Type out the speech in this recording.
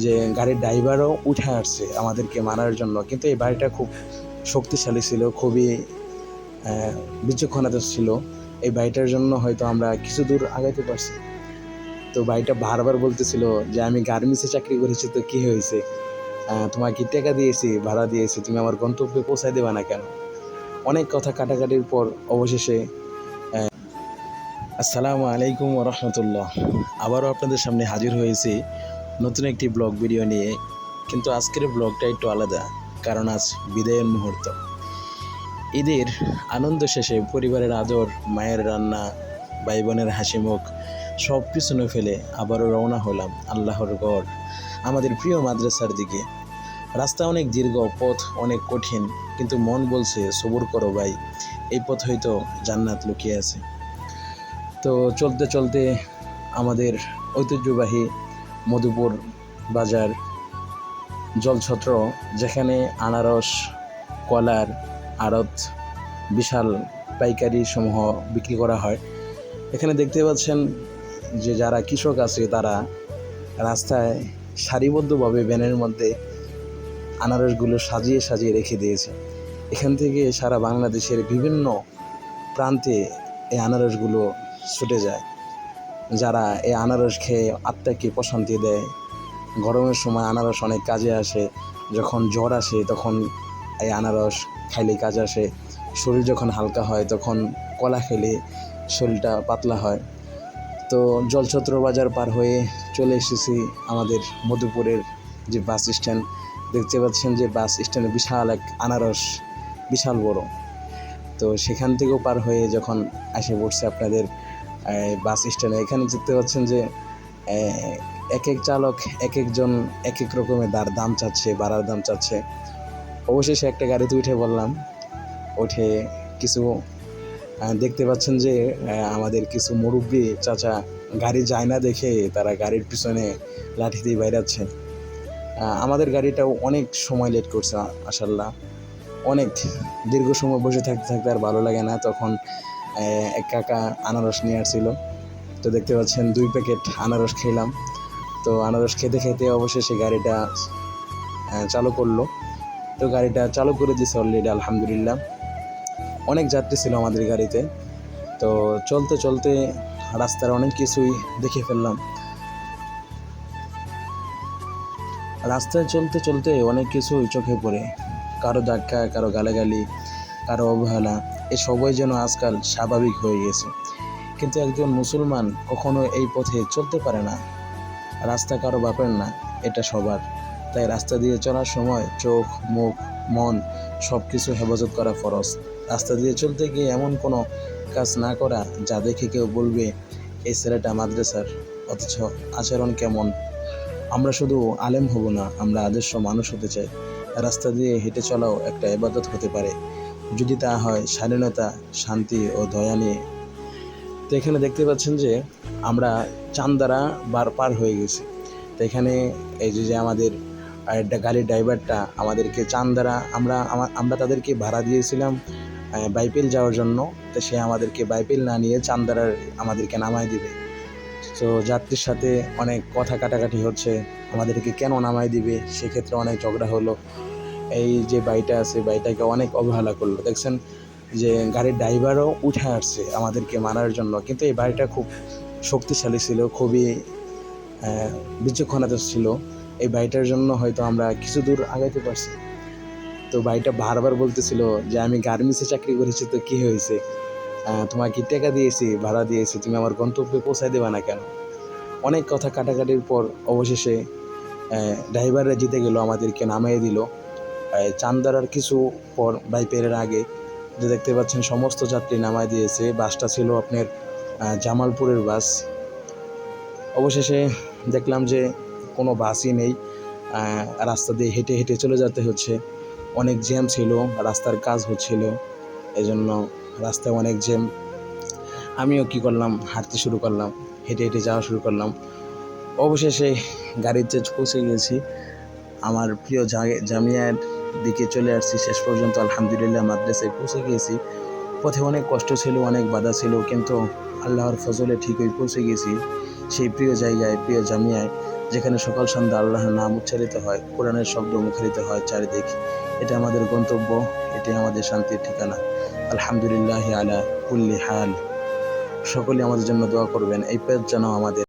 যে গাড়ির ড্রাইভারও উঠে আসছে আমাদেরকে মারার জন্য, কিন্তু এই বাড়িটা খুব শক্তিশালী ছিল, খুবই বিচক্ষণতা ছিল। এই বাড়িটার জন্য হয়তো আমরা কিছু দূর আগাইতে পারছি। তো বাড়িটা বারবার বলতেছিল যে আমি গার্মেন্টসে চাকরি করেছি, তো কী হয়েছে, তোমাকে টাকা দিয়েছি, ভাড়া দিয়েছি, তুমি আমার গন্তব্যে পৌঁছায় দেবে না কেন? অনেক কথা কাটাকাটির পর অবশেষে আসসালামু আলাইকুম ওয়া রাহমাতুল্লাহ, আবারও আপনাদের সামনে হাজির হয়েছি নতুন একটি ব্লগ ভিডিও নিয়ে। কিন্তু আজকের ব্লগটা একটু আলাদা, কারণ আজ বিদায়ের মুহূর্ত। ঈদের আনন্দ শেষে পরিবারের আদর, মায়ের রান্না, ভাই বোনের হাসি মুখ সব পিছনে ফেলে আবারও রওনা হলাম আল্লাহর গড়, আমাদের প্রিয় মাদ্রাসার দিকে। রাস্তা অনেক দীর্ঘ, পথ অনেক কঠিন, কিন্তু মন বলছে সবুর করো ভাই, এই পথ হয়তো জান্নাত লুকিয়ে আছে। তো চলতে চলতে আমাদের ঐতিহ্যবাহী মধুপুর বাজার জলছত্র, যেখানে আনারস, কলার আড়ত, বিশাল পাইকারি সমূহ বিক্রি করা হয়। এখানে দেখতে পাচ্ছেন যে যারা কৃষক আছে তারা রাস্তায় সারিবদ্ধভাবে ভ্যানের মধ্যে আনারসগুলো সাজিয়ে সাজিয়ে রেখে দিয়েছে। এখান থেকে সারা বাংলাদেশের বিভিন্ন প্রান্তে এই আনারসগুলো ছুটে যায়। যারা এই আনারস খেয়ে আত্মাকে প্রশান্তি দেয়। গরমের সময় আনারস অনেক কাজে আসে, যখন জ্বর আসে তখন এই আনারস খাইলে কাজে আসে, শরীর যখন হালকা হয় তখন কলা খেলে শরীরটা পাতলা হয়। তো জলছত্র বাজার পার হয়ে চলে এসেছি আমাদের মধুপুরের যে বাস স্ট্যান্ড। দেখতে পাচ্ছেন যে বাস স্ট্যান্ডে বিশাল এক আনারস, বিশাল বড়। তো সেখান থেকেও পার হয়ে যখন এসে পড়ছে আপনাদের বাস স্ট্যান্ডে, এখানে দেখতে পাচ্ছেন যে এক এক চালক এক একজন এক এক রকমের দাম চাচ্ছে, ভাড়ার দাম চাচ্ছে। অবশেষে একটা গাড়িতে উঠে বললাম, উঠে কিছু দেখতে পাচ্ছেন যে আমাদের কিছু মুরব্বি চাচা গাড়ি যায় না দেখে তারা গাড়ির পিছনে লাঠি দিয়ে বাইরাচ্ছে। আমাদের গাড়িটাও অনেক সময় লেট করছে, মাশাআল্লাহ অনেক দীর্ঘ সময় বসে থাকতে থাকতে আর ভালো লাগে না। তখন এক কাকা আনারস নিয়ে আসছিল, তো দেখতে পাচ্ছেন 2 প্যাকেট আনারস খেলাম। তো আনারস খেতে খেতে অবশেষে গাড়িটা চালু করলো। তো গাড়িটা চালু করে দিয়েছে অলরেডি, আলহামদুলিল্লাহ। অনেক যাত্রী ছিল আমাদের গাড়িতে। তো চলতে চলতে রাস্তার অনেক কিছুই দেখে ফেললাম। রাস্তায় চলতে চলতে অনেক কিছুই চোখে পড়ে, কারো ধাক্কা, কারো গালাগালি, কারো অবহেলা, এ সবই যেন আজকাল স্বাভাবিক হয়ে গেছে। কিন্তু একজন মুসলমান কখনো এই পথে চলতে পারে না। রাস্তা কারো বাপের না, এটা সবার। তাই রাস্তা দিয়ে চলার সময় চোখ, মুখ, মন সব কিছু হেফাজত করা ফরজ। রাস্তা দিয়ে চলতে গিয়ে এমন কোনো কাজ না করা যা দেখে কেউ বলবে এই ছেলেটা মাদ্রাসার, অথচ আচরণ কেমন। আমরা শুধু আলেম হব না, আমরা আদর্শ মানুষ হতে চাই। রাস্তা দিয়ে হেঁটে চলাও একটা ইবাদত হতে পারে, যদি তা হয় স্বাধীনতা, শান্তি ও দয়া নিয়ে। তো এখানে দেখতে পাচ্ছেন যে আমরা চান্দারা পার হয়ে গেছি। তো এখানে এই যে আমাদের গাড়ির ড্রাইভারটা আমাদেরকে চান্দারা, আমরা তাদেরকে ভাড়া দিয়েছিলাম বাইপেল যাওয়ার জন্য। তো সে আমাদেরকে বাইপেল না নিয়ে চান্দারার আমাদেরকে নামায় দিবে। তো যাত্রীর সাথে অনেক কথা কাটাকাটি হচ্ছে, আমাদেরকে কেন নামায় দিবে, সেক্ষেত্রে অনেক ঝগড়া হলো। এই যে বাইটা আছে, বাইটাকে অনেক অবহেলা করলো। দেখছেন যে গাড়ির ড্রাইভারও উঠে আসছে আমাদেরকে মারার জন্য, কিন্তু এই বাড়িটা খুব শক্তিশালী ছিল, খুবই বিচক্ষণতা ছিল। এই বাড়িটার জন্য হয়তো আমরা কিছু দূর আগাইতে পারছি। তো বাড়িটা বারবার বলতেছিল যে আমি গার্মেন্টসে চাকরি করেছি, তো কী হয়েছে, তোমাকে টাকা দিয়েছি, ভাড়া দিয়েছি, তুমি আমার গন্তব্যে পৌঁছায় দেবে না কেন? অনেক কথা কাটাকাটির পর অবশেষে ড্রাইভাররা জিতে গেল, আমাদেরকে নামিয়ে দিল চান্দারার কিছু পর বাইপেরের আগে। যে দেখতে পাচ্ছেন সমস্ত যাত্রী নামায় দিয়েছে। বাসটা ছিল আপনার জামালপুরের বাস। অবশেষে দেখলাম যে কোনো বাসই নেই, রাস্তা দিয়ে হেঁটে হেঁটে চলে যেতে হচ্ছে। অনেক জ্যাম ছিল, রাস্তার কাজ হচ্ছিল, এজন্য রাস্তায় অনেক জ্যাম। আমিও কী করলাম, হাঁটতে শুরু করলাম, হেঁটে হেঁটে যাওয়া শুরু করলাম। অবশেষে গাড়িতে পৌঁছে গিয়েছি, আমার প্রিয় জামিয়ার দিকে চলে আসছি। শেষ পর্যন্ত আলহামদুলিল্লাহ মাদ্রাসায় পৌঁছে গিয়েছি। পথে অনেক কষ্ট ছিল, অনেক বাধা ছিল, কিন্তু আল্লাহর ফজলে ঠিকই পৌঁছে গিয়েছি সেই প্রিয় জায়গায়, প্রিয় জামিয়ায়, যেখানে সকাল সন্ধ্যা আল্লাহর নাম উচ্চারিত হয়, কোরআনের শব্দ মুখরিত হয় চারিদিক। এটা আমাদের গন্তব্য, এটাই আমাদের শান্তির ঠিকানা। আলহামদুলিল্লাহি আলা কুল্লি হাল। সকলে আমাদের জন্য দোয়া করবেন, এই পথ যেন আমাদের